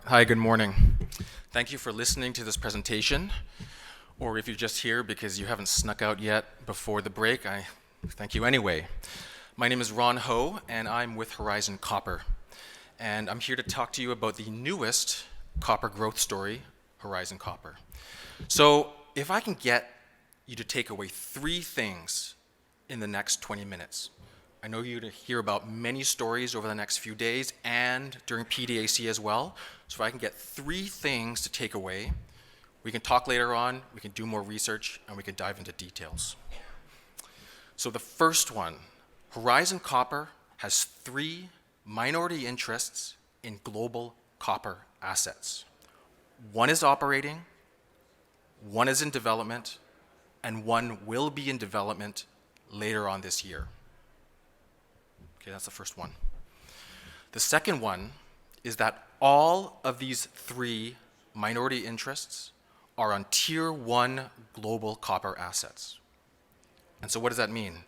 Hi, good morning. Thank you for listening to this presentation, or if you're just here because you haven't snuck out yet before the break, I thank you anyway. My name is Ron Ho, and I'm with Horizon Copper, and I'm here to talk to you about the newest copper growth story, Horizon Copper. So if I can get you to take away three things in the next 20 minutes. I know you're going to hear about many stories over the next few days and during PDAC as well. So if I can get three things to take away, we can talk later on, we can do more research, and we can dive into details. So the first one, Horizon Copper has three minority interests in global copper assets. One is operating, one is in development, and one will be in development later on this year. Okay, that's the first one. The second one is that all of these three minority interests are on Tier 1 global copper assets. And so what does that mean?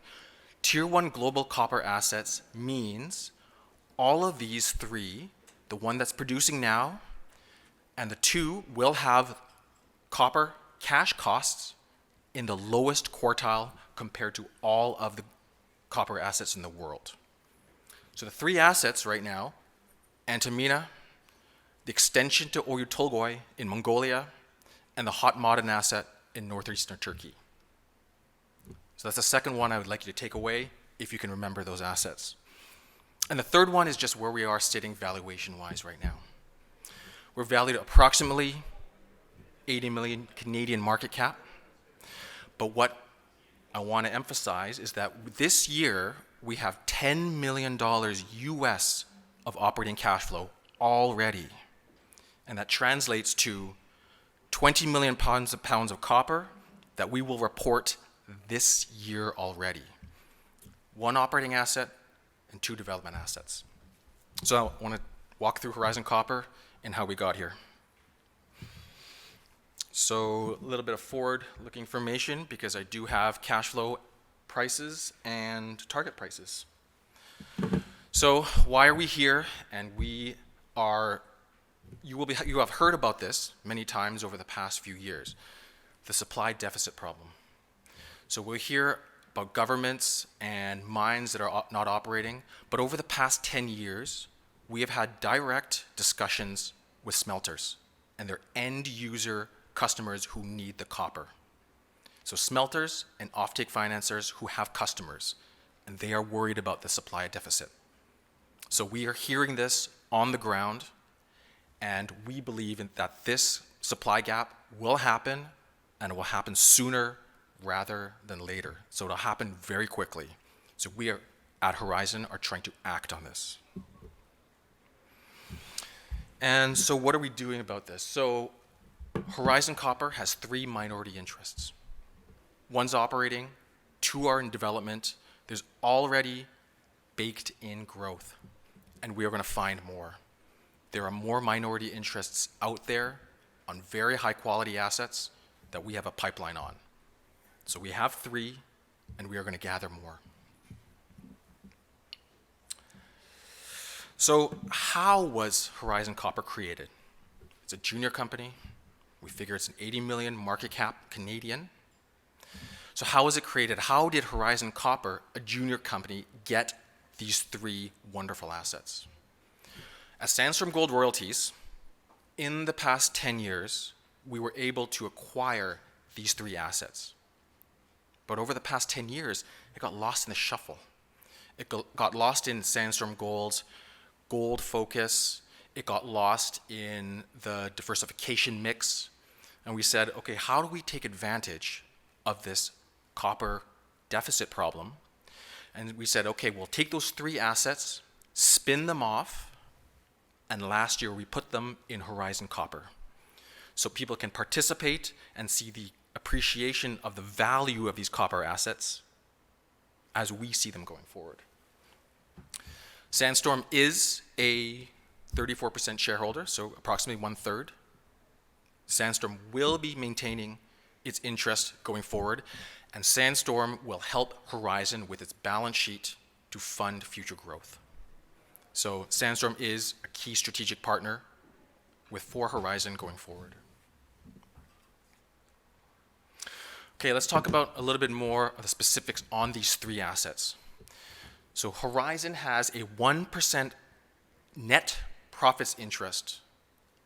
Tier 1 global copper assets means all of these three, the one that's producing now, and the two will have copper cash costs in the lowest quartile compared to all of the copper assets in the world. So the three assets right now, Antamina, the extension to Oyu Tolgoi in Mongolia, and the Hot Maden asset in northeastern Turkey. So that's the second one I would like you to take away if you can remember those assets. And the third one is just where we are sitting valuation-wise right now. We're valued at approximately 80 million Canadian market cap. But what I want to emphasize is that this year, we have $10 million US of operating cash flow already. And that translates to 20 million pounds of copper that we will report this year already. One operating asset and two development assets. So I want to walk through Horizon Copper and how we got here. So a little bit of forward-looking information because I do have cash flow prices and target prices. So why are we here? And you have heard about this many times over the past few years, the supply deficit problem. So we'll hear about governments and mines that are not operating, but over the past 10 years, we have had direct discussions with smelters and their end user customers who need the copper. So smelters and offtake financiers who have customers, and they are worried about the supply deficit. So we are hearing this on the ground, and we believe that this supply gap will happen, and it will happen sooner rather than later. So it'll happen very quickly. So we are, at Horizon, are trying to act on this. And so what are we doing about this? So Horizon Copper has three minority interests. One's operating, two are in development. There's already baked in growth, and we are going to find more. There are more minority interests out there on very high quality assets that we have a pipeline on. So we have three, and we are going to gather more. So how was Horizon Copper created? It's a junior company. We figure it's an 80 million market cap Canadian. So how was it created? How did Horizon Copper, a junior company, get these three wonderful assets? As Sandstorm Gold Royalties, in the past 10 years, we were able to acquire these three assets. But over the past 10 years, it got lost in the shuffle. It got lost in Sandstorm Gold's gold focus. It got lost in the diversification mix. And we said, okay, how do we take advantage of this copper deficit problem? And we said, okay, we'll take those three assets, spin them off, and last year we put them in Horizon Copper. So people can participate and see the appreciation of the value of these copper assets as we see them going forward. Sandstorm is a 34% shareholder, so approximately 1/3. Sandstorm will be maintaining its interest going forward, and Sandstorm will help Horizon with its balance sheet to fund future growth. So Sandstorm is a key strategic partner for Horizon going forward. Okay, let's talk about a little bit more of the specifics on these three assets. So Horizon has a 1% net profits interest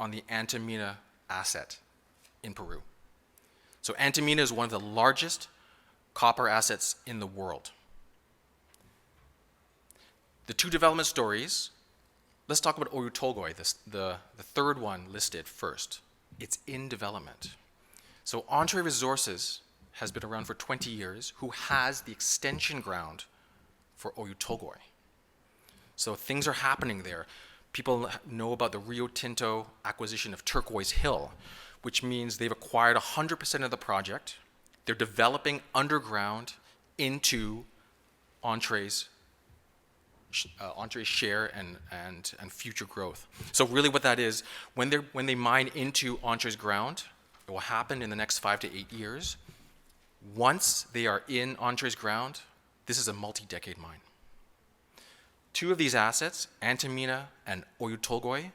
on the Antamina asset in Peru. So Antamina is one of the largest copper assets in the world. The two development stories, let's talk about Oyu Tolgoi, the third one listed first. It's in development. So Entrée Resources has been around for 20 years, who has the extension ground for Oyu Tolgoi. So things are happening there. People know about the Rio Tinto acquisition of Turquoise Hill, which means they've acquired 100% of the project. They're developing underground into Entrée's share and future growth. So really what that is, when they mine into Entrée's ground, it will happen in the next 5 to 8 years. Once they are in Entrée's ground, this is a multi-decade mine. Two of these assets, Antamina and Oyu Tolgoi,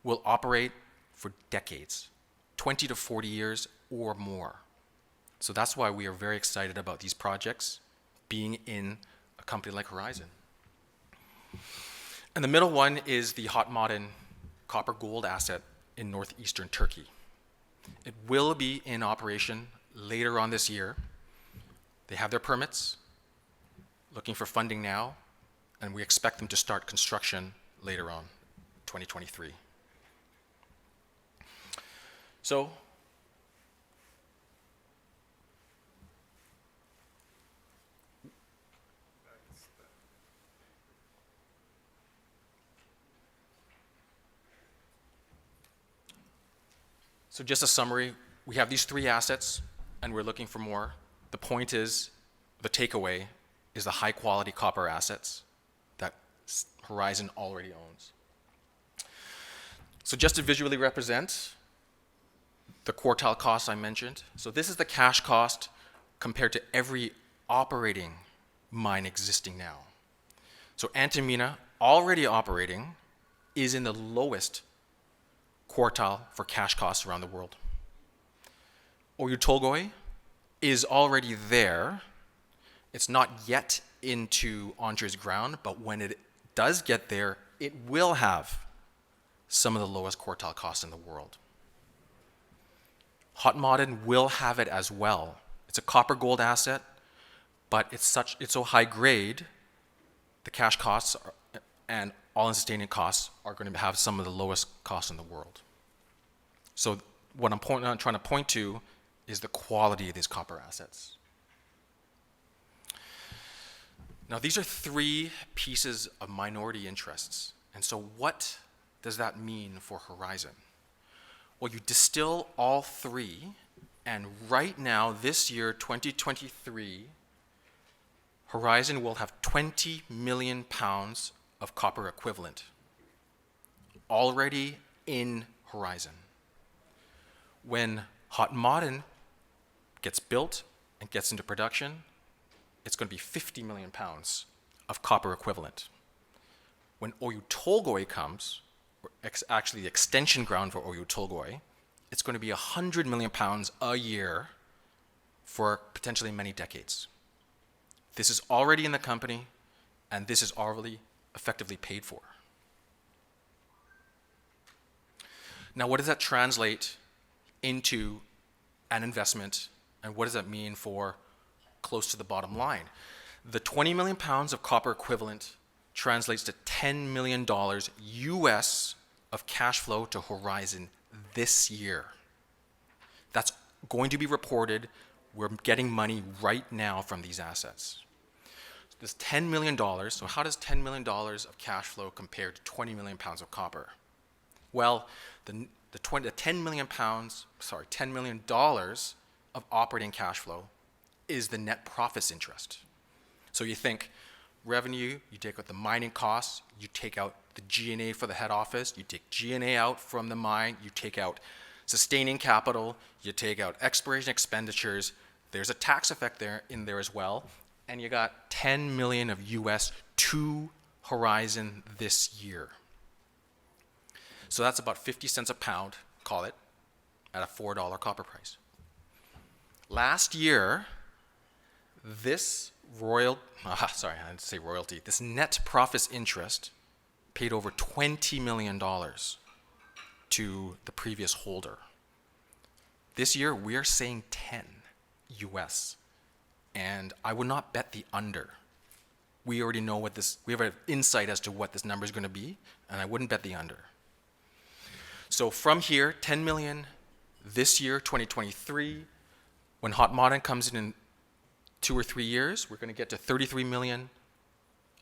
will operate for decades, 20 to 40 years or more. So that's why we are very excited about these projects being in a company like Horizon. And the middle one is the Hot Maden copper gold asset in northeastern Turkey. It will be in operation later on this year. They have their permits, looking for funding now, and we expect them to start construction later on, 2023. So just a summary, we have these three assets and we're looking for more. The point is, the takeaway is the high quality copper assets that Horizon already owns. So just to visually represent the quartile costs I mentioned. So this is the cash cost compared to every operating mine existing now. So Antamina, already operating, is in the lowest quartile for cash costs around the world. Oyu Tolgoi is already there. It's not yet into Entrée's ground, but when it does get there, it will have some of the lowest quartile costs in the world. Hot Maden will have it as well. It's a copper gold asset, but it's so high grade, the cash costs and all-in sustaining costs are going to have some of the lowest costs in the world. So what I'm trying to point to is the quality of these copper assets. Now these are three pieces of minority interests. And so what does that mean for Horizon? Well, you distill all three, and right now, this year, 2023, Horizon will have 20 million pounds of copper equivalent already in Horizon. When Hot Maden gets built and gets into production, it's going to be 50 million pounds of copper equivalent. When Oyu Tolgoi comes, or actually the extension ground for Oyu Tolgoi, it's going to be 100 million pounds a year for potentially many decades. This is already in the company, and this is already effectively paid for. Now, what does that translate into an investment, and what does that mean for close to the bottom line? The 20 million pounds of copper equivalent translates to $10 million US of cash flow to Horizon this year. That's going to be reported. We're getting money right now from these assets. This $10 million, so how does $10 million of cash flow compare to 20 million pounds of copper? Well, the $10 million of operating cash flow is the net profits interest. So you think revenue, you take out the mining costs, you take out the G&A for the head office, you take G&A out from the mine, you take out sustaining capital, you take out exploration expenditures, there's a tax effect in there as well, and you got 10 million of US to Horizon this year. So that's about 50 cents a pound, call it, at a $4 copper price. Last year, this this net profits interest paid over $20 million to the previous holder. This year, we are saying 10 US, and I would not bet the under. We already know we have an insight as to what this number is going to be, and I wouldn't bet the under. So from here, 10 million this year, 2023, when Hot Maden comes in 2 or 3 years, we're going to get to 33 million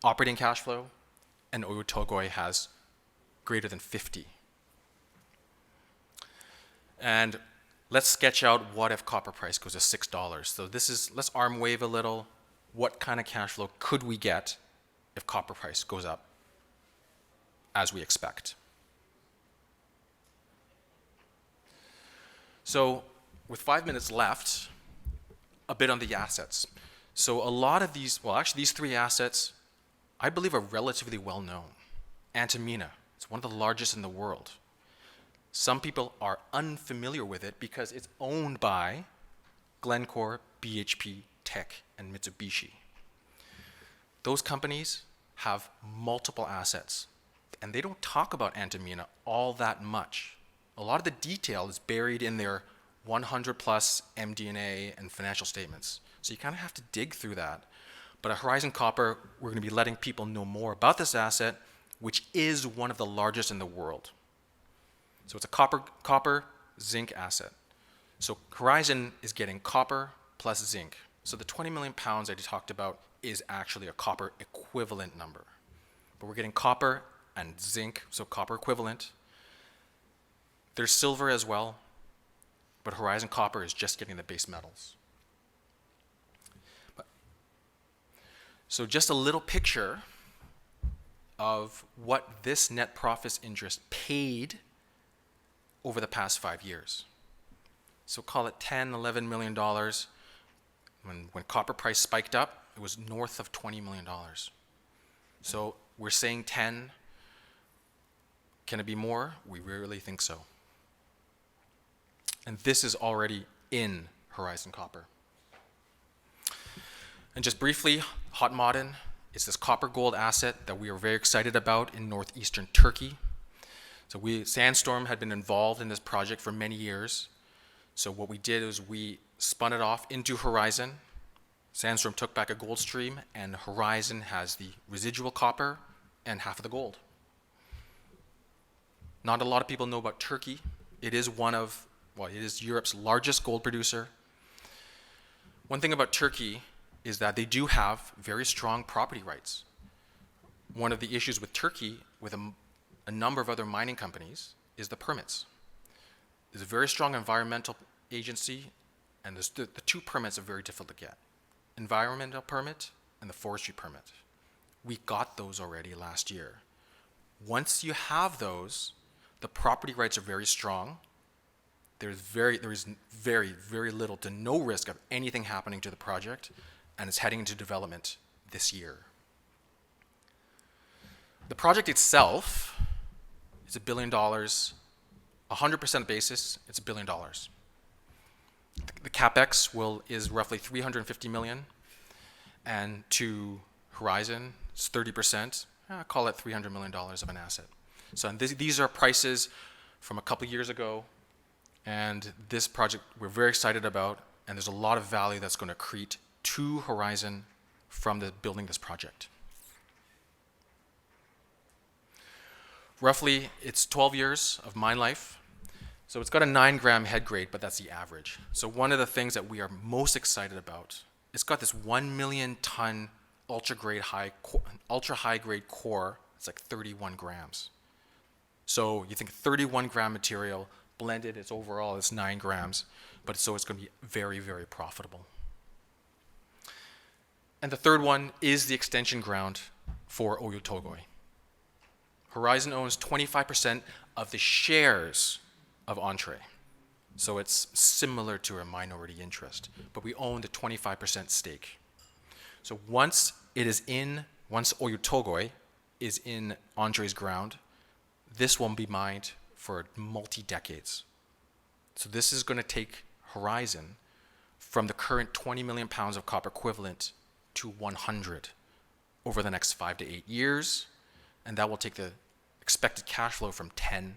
operating cash flow, and Oyu Tolgoi has greater than 50. And let's sketch out what if copper price goes to $6. So let's arm wave a little. What kind of cash flow could we get if copper price goes up as we expect? So with 5 minutes left, a bit on the assets. So a lot of these, well, actually these 3 assets, I believe are relatively well known. Antamina, it's one of the largest in the world. Some people are unfamiliar with it because it's owned by Glencore, BHP, Teck, and Mitsubishi. Those companies have multiple assets, and they don't talk about Antamina all that much. A lot of the detail is buried in their 100 plus MD&A and financial statements. So you kind of have to dig through that. But at Horizon Copper, we're going to be letting people know more about this asset, which is one of the largest in the world. So it's a copper zinc asset. So Horizon is getting copper plus zinc. So the 20 million pounds I talked about is actually a copper equivalent number. But we're getting copper and zinc, so copper equivalent. There's silver as well, but Horizon Copper is just getting the base metals. So just a little picture of what this net profits interest paid over the past 5 years. So call it $10, $11 million. When copper price spiked up, it was north of $20 million. So we're saying 10. Can it be more? We really think so. And this is already in Horizon Copper. And just briefly, Hot Maden is this copper gold asset that we are very excited about in northeastern Turkey. So Sandstorm had been involved in this project for many years. So what we did is we spun it off into Horizon. Sandstorm took back a gold stream, and Horizon has the residual copper and half of the gold. Not a lot of people know about Turkey. It is it is Europe's largest gold producer. One thing about Turkey is that they do have very strong property rights. One of the issues with Turkey, with a number of other mining companies, is the permits. There's a very strong environmental agency, and the 2 permits are very difficult to get. Environmental permit and the forestry permit. We got those already last year. Once you have those, the property rights are very strong. There is very little to no risk of anything happening to the project, and it's heading into development this year. The project itself is $1 billion. 100% basis, it's $1 billion. The capex is roughly $350 million, and to Horizon, it's 30%. Call it $300 million of an asset. So these are prices from a couple years ago, and this project we're very excited about, and there's a lot of value that's going to accrete to Horizon from building this project. Roughly, it's 12 years of mine life. So it's got a 9-gram head grade, but that's the average. So one of the things that we are most excited about, it's got this 1 million ton ultra high grade core. It's like 31 grams. So you think 31 gram material blended, it's overall it's 9 grams, but so it's going to be very, very profitable. And the third one is the extension ground for Oyu Tolgoi. Horizon owns 25% of the shares of Entrée. So it's similar to a minority interest, but we own the 25% stake. So once Oyu Tolgoi is in Entrée's ground, this will be mined for multi-decades. So this is going to take Horizon from the current 20 million pounds of copper equivalent to 100 over the next 5 to 8 years, and that will take the expected cash flow from 10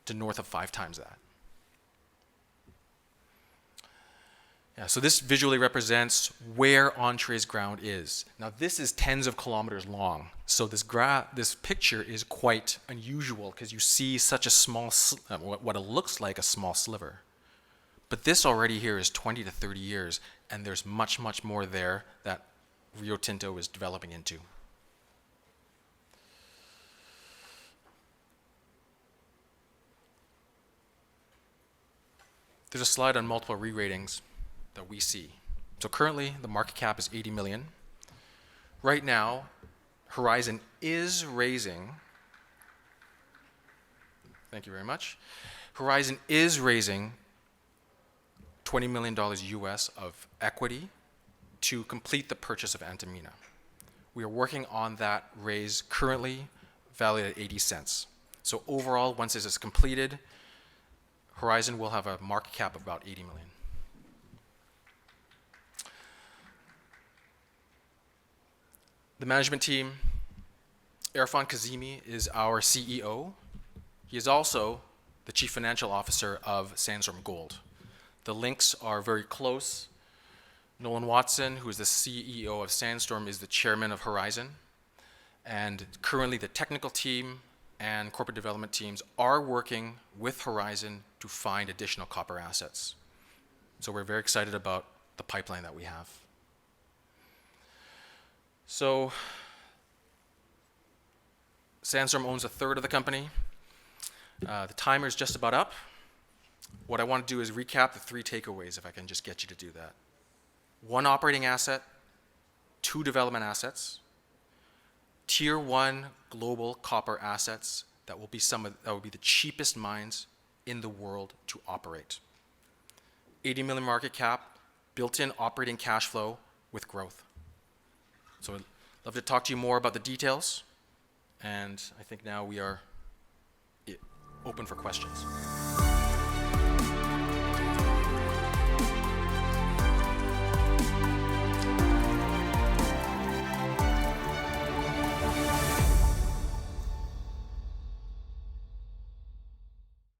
to north of 5 times that. Yeah, so this visually represents where Entrées ground is. Now this is tens of kilometers long, so this picture is quite unusual because you see such a small, what it looks like a small sliver. But this already here is 20 to 30 years, and there's much, much more there that Rio Tinto is developing into. There's a slide on multiple re-ratings that we see. So currently, the market cap is 80 million. Right now, Horizon is raising, thank you very much, Horizon is raising $20 million US of equity to complete the purchase of Antamina. We are working on that raise currently valued at 80 cents. So overall, once this is completed, Horizon will have a market cap of about 80 million. The management team, Irfan Kazemi is our CEO. He is also the Chief Financial Officer of Sandstorm Gold. The links are very close. Nolan Watson, who is the CEO of Sandstorm, is the chairman of Horizon. And currently the technical team and corporate development teams are working with Horizon to find additional copper assets. So we're very excited about the pipeline that we have. So Sandstorm owns a third of the company. The timer is just about up. What I want to do is recap the 3 takeaways, if I can just get you to do that. 1 operating asset, 2 development assets, tier 1 global copper assets that will be the cheapest mines in the world to operate. 80 million market cap, built-in operating cash flow with growth. So I'd love to talk to you more about the details, and I think now we are open for questions.